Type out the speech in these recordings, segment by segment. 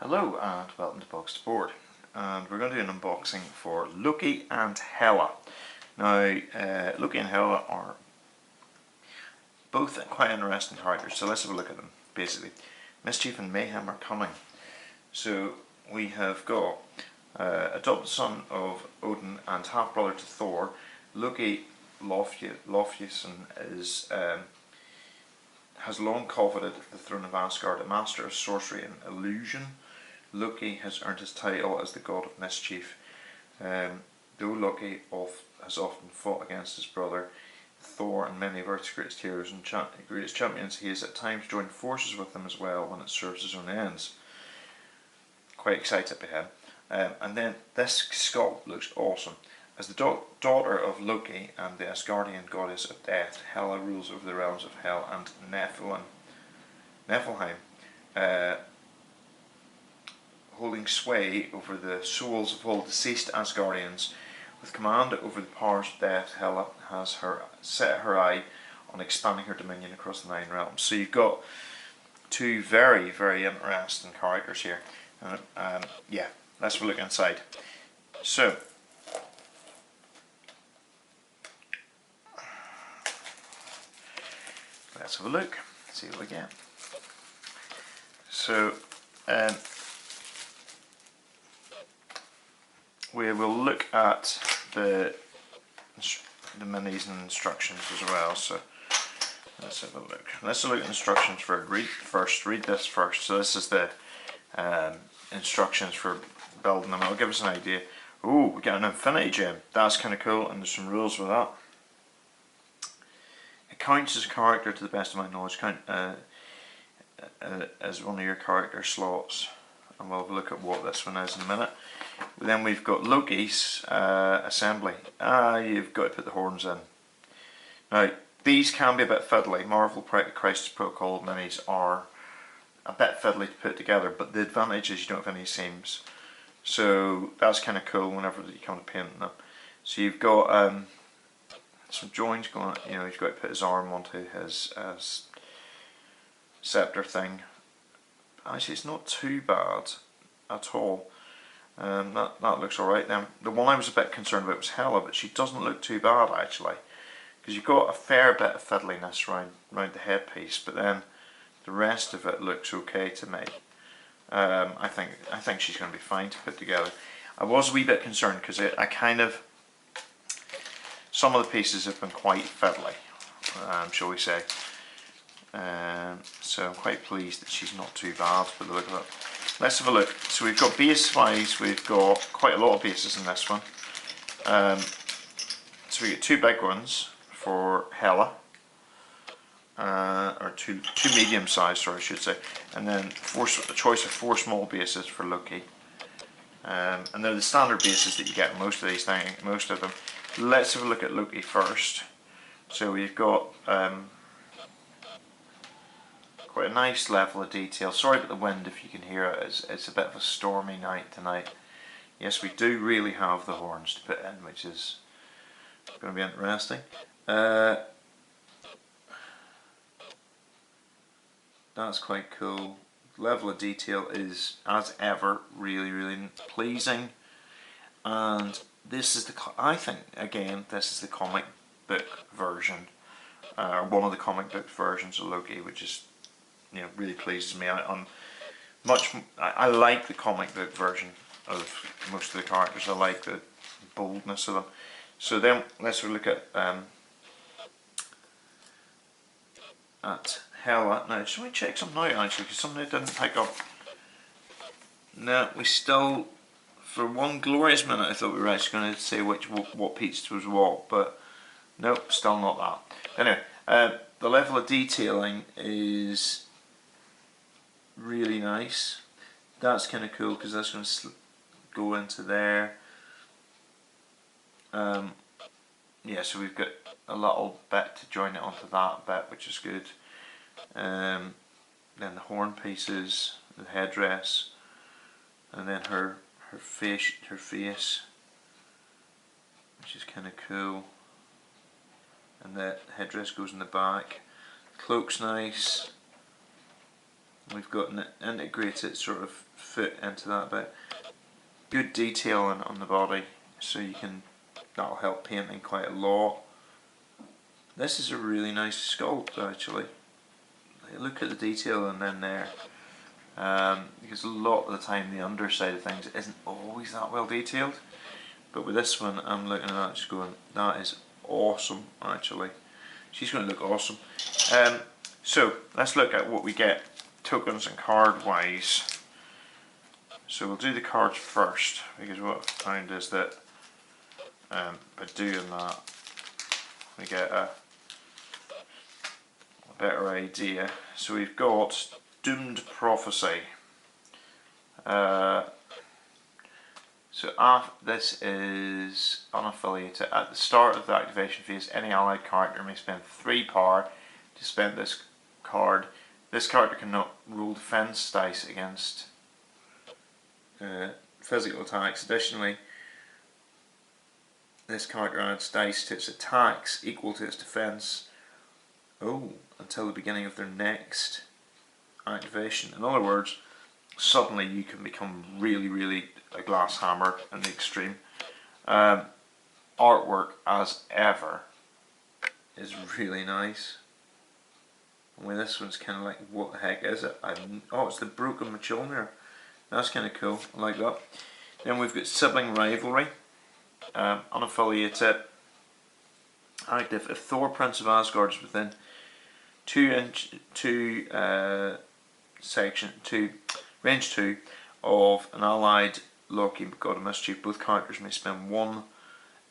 Hello and welcome to Box to Board, and we're going to do an unboxing for Loki and Hela. Now Loki and Hela are both quite interesting characters, so let's have a look at them. Basically, mischief and mayhem are coming. So we have got adopted son of Odin and half brother to Thor. Loki Lofthusson is has long coveted the throne of Asgard, a master of sorcery and illusion. Loki has earned his title as the god of mischief. Though Loki has often fought against his brother Thor and many of Earth's greatest heroes and greatest champions, he has at times joined forces with them as well when it serves his own ends. Quite excited by him. And then this sculpt looks awesome. As the daughter of Loki and the Asgardian goddess of death, Hela rules over the realms of Hell and Niflheim, holding sway over the souls of all deceased Asgardians. With command over the powers of death, Hela has set her eye on expanding her dominion across the 9 realms. So you've got two very, very interesting characters here. Yeah, let's have a look inside. So, let's have a look, see what we get. So, we will look at the minis and instructions as well. So let's have a look. Let's look at instructions for it. Read this first. So this is the instructions for building them. It'll give us an idea. Oh, we get an infinity gem. That's kind of cool, and there's some rules with that. It counts as a character to the best of my knowledge. Count as one of your character slots, and we'll look at what this one is in a minute. Then we've got Loki's assembly. You've got to put the horns in. Now these can be a bit fiddly. Marvel Crisis Protocol minis are a bit fiddly to put together, but the advantage is you don't have any seams. So that's kind of cool whenever you come to painting them. So you've got some joints going. You know, he's got to put his arm onto his scepter thing. Actually, it's not too bad at all. That looks alright. Then the one I was a bit concerned about was Hela, but she doesn't look too bad actually, because you've got a fair bit of fiddliness around the headpiece, but then the rest of it looks okay to me. I think she's going to be fine to put together. I was a wee bit concerned because some of the pieces have been quite fiddly, shall we say. So I'm quite pleased that she's not too bad for the look of it. Let's have a look. So we've got base wise, we've got quite a lot of bases in this one. So we get 2 big ones for Hela, or two medium sized, sorry I should say, and then a choice of 4 small bases for Loki. And they're the standard bases that you get in most of these things, most of them. Let's have a look at Loki first. So we've got quite a nice level of detail. Sorry about the wind if you can hear it. It's a bit of a stormy night tonight. Yes, we do really have the horns to put in, which is going to be interesting. That's quite cool. Level of detail is, as ever, really, really pleasing. And this is I think again this is the comic book version, or one of the comic book versions of Loki, which is, you know, really pleases me. I like the comic book version of most of the characters. I like the boldness of them. So then let's look at Hela. Now, should we check something out actually? Because something I didn't pick up. No, we still, for one glorious minute, I thought we were actually going to say what piece was what, but nope, still not that. Anyway, the level of detailing is really nice. That's kind of cool because that's going to go into there. Yeah, so we've got a little bit to join it onto that bit, which is good. Then the horn pieces, the headdress, and then her face, which is kind of cool. And the headdress goes in the back. Cloak's nice. We've got an integrated sort of foot into that bit. Good detailing on the body, so that'll help painting quite a lot. This is a really nice sculpt actually. Look at the detailing in there. Because a lot of the time the underside of things isn't always that well detailed. But with this one, I'm looking at that just going, that is awesome actually. She's going to look awesome. So let's look at what we get tokens and card wise. So we'll do the cards first, because what I've found is that by doing that we get a better idea. So we've got Doomed Prophecy. This is unaffiliated. At the start of the activation phase, any allied character may spend 3 power to spend this card. This character cannot roll defense dice against physical attacks. Additionally, this character adds dice to its attacks equal to its defense. Until the beginning of their next activation. In other words, suddenly you can become really a glass hammer in the extreme. Artwork, as ever, is really nice. Well, this one's kind of like, what the heck is it? It's the Broken Mjolnir. That's kind of cool. I like that. Then we've got Sibling Rivalry. Unaffiliated. Active. If Thor, Prince of Asgard, is within range 2 of an allied Loki, God of Mischief, both characters may spend 1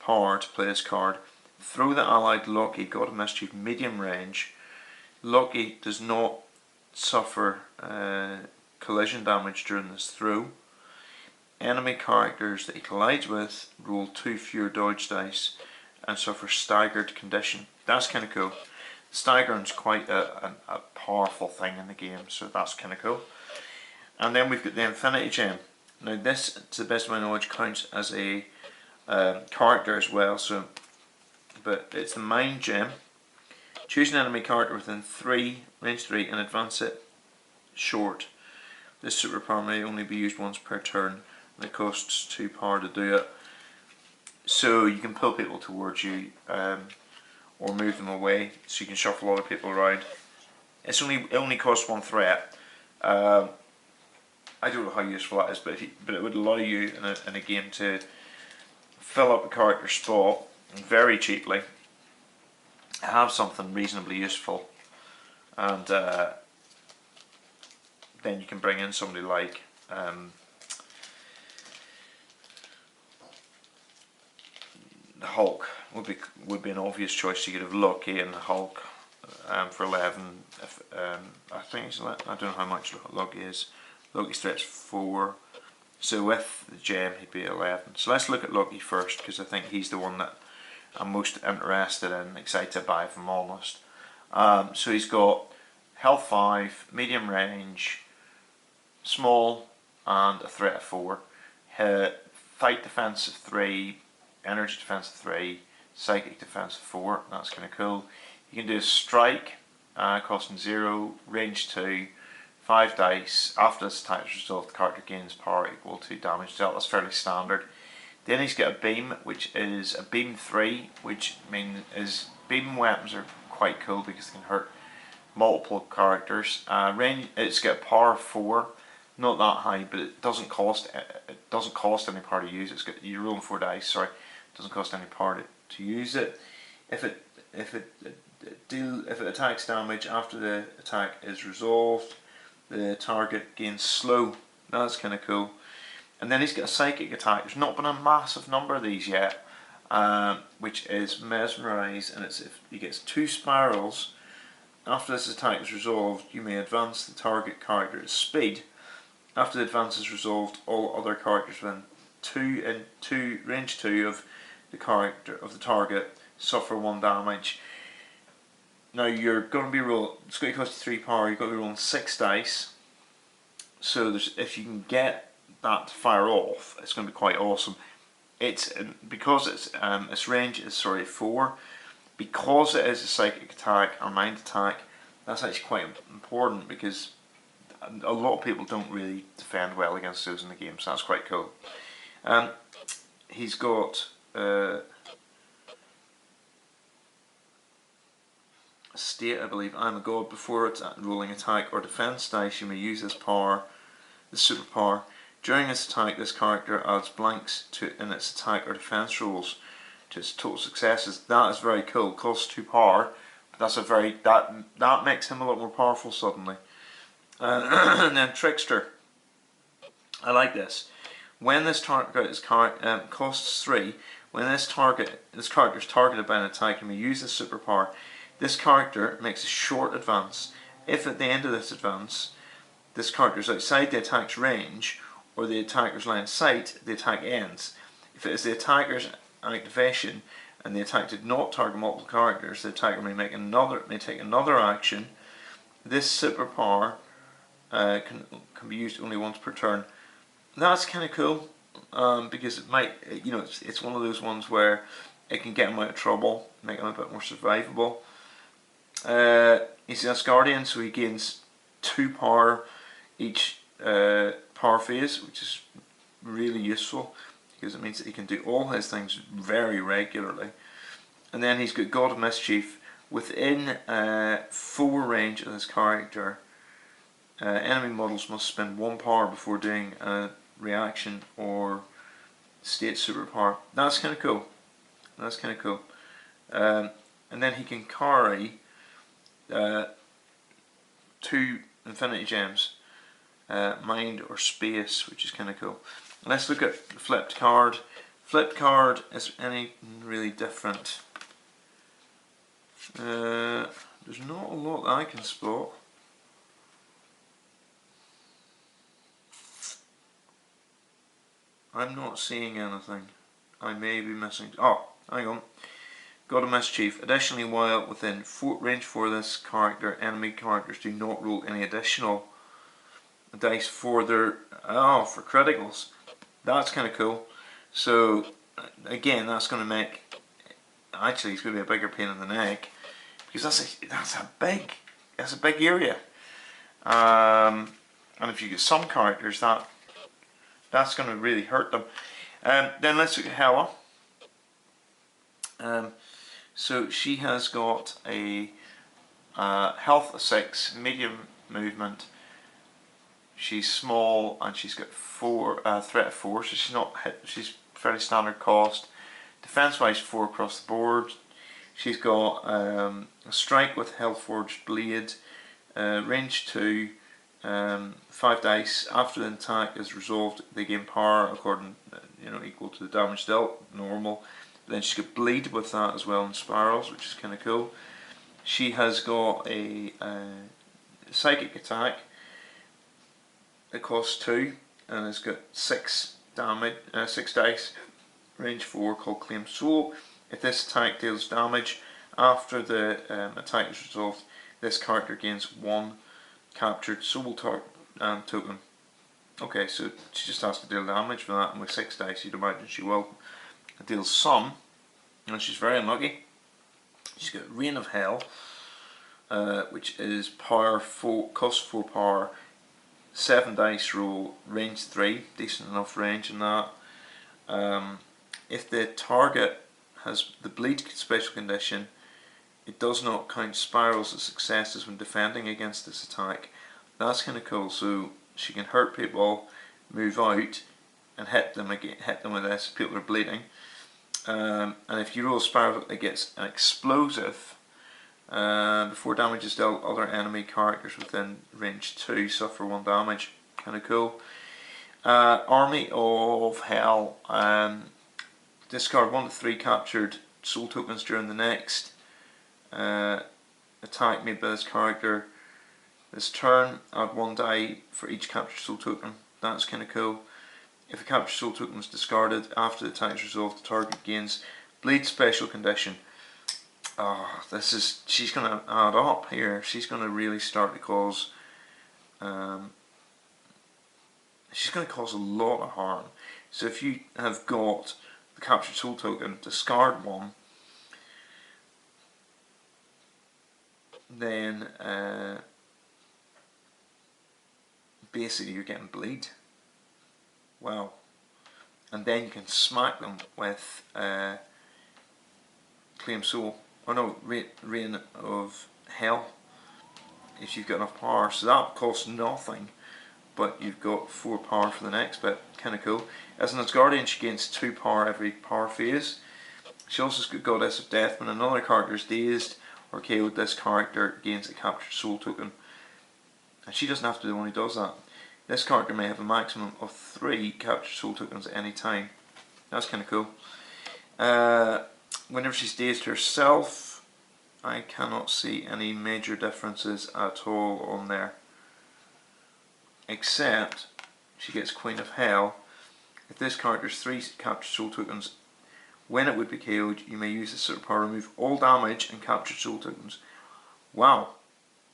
power to play this card. Throw the allied Loki, God of Mischief, medium range. Loki does not suffer collision damage during this throw. Enemy characters that he collides with roll 2 fewer dodge dice and suffer staggered condition. That's kind of cool. Staggering's quite a powerful thing in the game, so that's kind of cool. And then we've got the Infinity Gem. Now this, to the best of my knowledge, counts as a character as well. But it's the Mind Gem. Choose an enemy character within range 3 and advance it short. This superpower may only be used once per turn, and it costs 2 power to do it. So you can pull people towards you, or move them away, so you can shuffle other people around. It only costs 1 threat. I don't know how useful that is, but it would allow you in a game to fill up a character spot very cheaply, have something reasonably useful, and then you can bring in somebody like the Hulk would be an obvious choice. You could have Loki and the Hulk for 11. I think it's 11. I don't know how much Loki is. Loki's threat's 4. So with the gem he'd be 11. So let's look at Loki first, because I think he's the one that I'm most interested in, excited by, if I'm honest. So he's got health 5, medium range, small, and a threat of 4. Fight defense of 3, energy defense of 3, psychic defense of 4. That's kind of cool. You can do a strike, costing 0, range 2, 5 dice. After this attack is resolved, the character gains power equal to damage dealt. That's fairly standard. Then he's got a beam, which is a beam 3, which means beam weapons are quite cool because they can hurt multiple characters. It's got a power of 4, not that high, but it doesn't cost any power to use it. You're rolling 4 dice. Sorry, it doesn't cost any power to use it. If it attacks damage after the attack is resolved, the target gains slow. That's kind of cool. And then he's got a psychic attack. There's not been a massive number of these yet, which is Mesmerize, and he gets 2 spirals. After this attack is resolved, you may advance the target character's speed. After the advance is resolved, all other characters within range 2 of the target suffer 1 damage. Now you're going to be it's going to cost you 3 power. You've got to be rolling 6 dice. So if you can get that to fire off, it's going to be quite awesome. Because its range is 4. Because it is a psychic attack or mind attack, that's actually quite important, because a lot of people don't really defend well against those in the game, so that's quite cool. He's got state, I believe. I'm a god. Before its rolling attack or defense dice, you may use this power, the superpower. During this attack, this character adds blanks to in its attack or defense rolls to its total successes. That is very cool. Costs 2 power, but that's a very that makes him a lot more powerful suddenly. And then trickster. I like this. When this target is costs 3. When this character is targeted by an attack, you may use this superpower. This character makes a short advance. If at the end of this advance, this character is outside the attack's range or the attacker's line of sight, the attack ends. If it is the attacker's activation and the attack did not target multiple characters, the attacker may take another action. This superpower can be used only once per turn. That's kind of cool because it might, it's one of those ones where it can get him out of trouble, make him a bit more survivable. He's an Asgardian, so he gains 2 power each power phase, which is really useful because it means that he can do all his things very regularly. And then he's got God of Mischief. Within 4 range of this character, enemy models must spend 1 power before doing a reaction or state superpower. That's kind of cool. That's kind of cool. And then he can carry 2 infinity gems, mind or space, which is kind of cool. Let's look at the flipped card. Flipped card is any really different. There's not a lot that I can spot. I'm not seeing anything. I may be missing. Oh, hang on. God of Mischief. Additionally, while within range for this character, enemy characters do not roll any additional dice for their for criticals. That's kind of cool. So again, that's going to make actually it's going to be a bigger pain in the neck because that's a big area. And if you get some characters, that's going to really hurt them. Then let's look at Hela. So she has got a health of 6, medium movement. She's small and she's got threat of 4, so she's not hit. She's fairly standard cost. Defense wise, 4 across the board. She's got a strike with Hellforged Blade, range 2, 5 dice. After the attack is resolved, they gain power according, equal to the damage dealt, normal. Then she's got bleed with that as well in spirals, which is kind of cool. She has got a psychic attack. It costs 2 and it's got 6 damage, 6 dice, range 4, called Claim Soul. If this attack deals damage after the attack is resolved, this character gains 1 captured soul token. Okay, so she just has to deal damage for that, and with 6 dice, you'd imagine she will. It deals some, and she's very unlucky. She's got Reign of Hell, which is power 4, cost 4 power, 7 dice roll, range 3, decent enough range in that. If the target has the bleed special condition, it does not count spirals as successes when defending against this attack. That's kind of cool. So she can hurt people, move out, and hit them with this. People are bleeding, and if you roll a spiral, it gets an explosive. Before damage is dealt, other enemy characters within range 2 suffer 1 damage. Kind of cool. Army of Hell. Discard 1 to 3 captured soul tokens during the next attack made by this character. This turn, add 1 die for each captured soul token. That's kind of cool. If a captured soul token is discarded after the attack is resolved, the target gains bleed special condition. Oh, she's going to add up here. She's going to really start to cause, she's going to cause a lot of harm. So if you have got the captured soul token, discard 1, then basically you're getting bleed. Wow. And then you can smack them with Claim Soul, or no, Reign of Hell, if you've got enough power. So that costs nothing, but you've got 4 power for the next bit. Kind of cool. As an Asgardian, she gains 2 power every power phase. She also has got Goddess of Death. When another character is dazed or KO'd, this character gains a captured soul token. And she doesn't have to be the one who does that. This character may have a maximum of 3 captured soul tokens at any time. That's kind of cool. Whenever she's dazed herself, I cannot see any major differences at all on there. Except she gets Queen of Hell. If this character has 3 captured soul tokens, when it would be KO'd, you may use this superpower to remove all damage and captured soul tokens. Wow.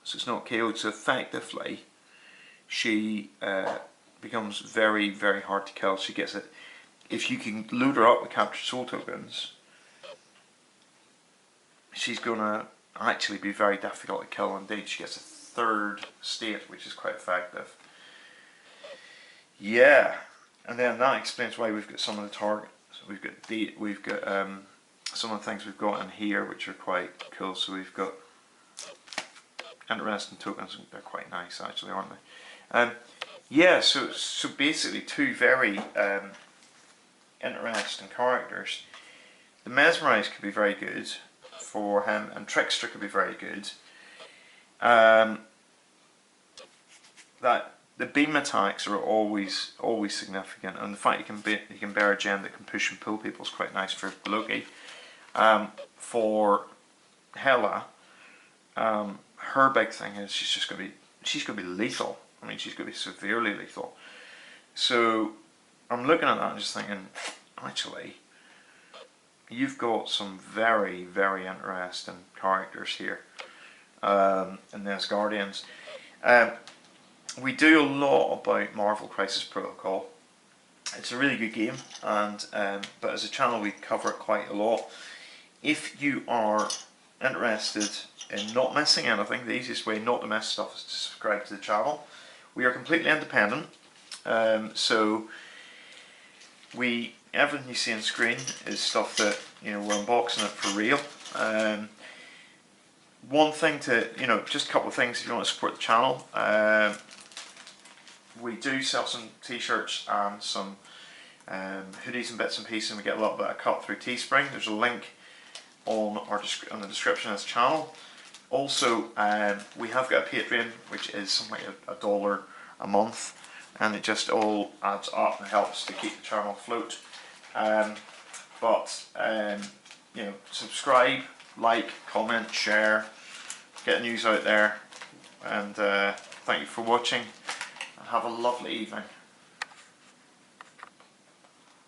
So it's not KO'd, so effectively she becomes very, very hard to kill. She gets it. If you can load her up with captured soul tokens, she's gonna actually be very difficult to kill indeed. She gets a 3rd state, which is quite effective. Yeah, and then that explains why we've got some of the targets. So we've got some of the things we've got in here, which are quite cool. So we've got interesting tokens. They're quite nice, actually, aren't they? Yeah. So basically, 2 very interesting characters. The Mesmerize could be very good for him, and Trickster could be very good. That the beam attacks are always significant, and the fact you can bear a gem that can push and pull people is quite nice for Loki. For Hela, her big thing is she's gonna be lethal. I mean, she's gonna be severely lethal. So I'm looking at that and just thinking, actually, you've got some very, very interesting characters here in the Asgardians. We do a lot about Marvel Crisis Protocol. It's a really good game, and but as a channel we cover it quite a lot. If you are interested in not missing anything, the easiest way not to miss stuff is to subscribe to the channel. We are completely independent, so everything you see on screen is stuff that, you know, we're unboxing it for real. One thing to, you know, just a couple of things if you want to support the channel. We do sell some t-shirts and some hoodies and bits and pieces, and we get a little bit of cut through Teespring. There's a link on the description of this channel. Also, we have got a Patreon, which is something like $1 a month, and it just all adds up and helps to keep the channel afloat. You know, subscribe, like, comment, share, get the news out there, and thank you for watching, and have a lovely evening.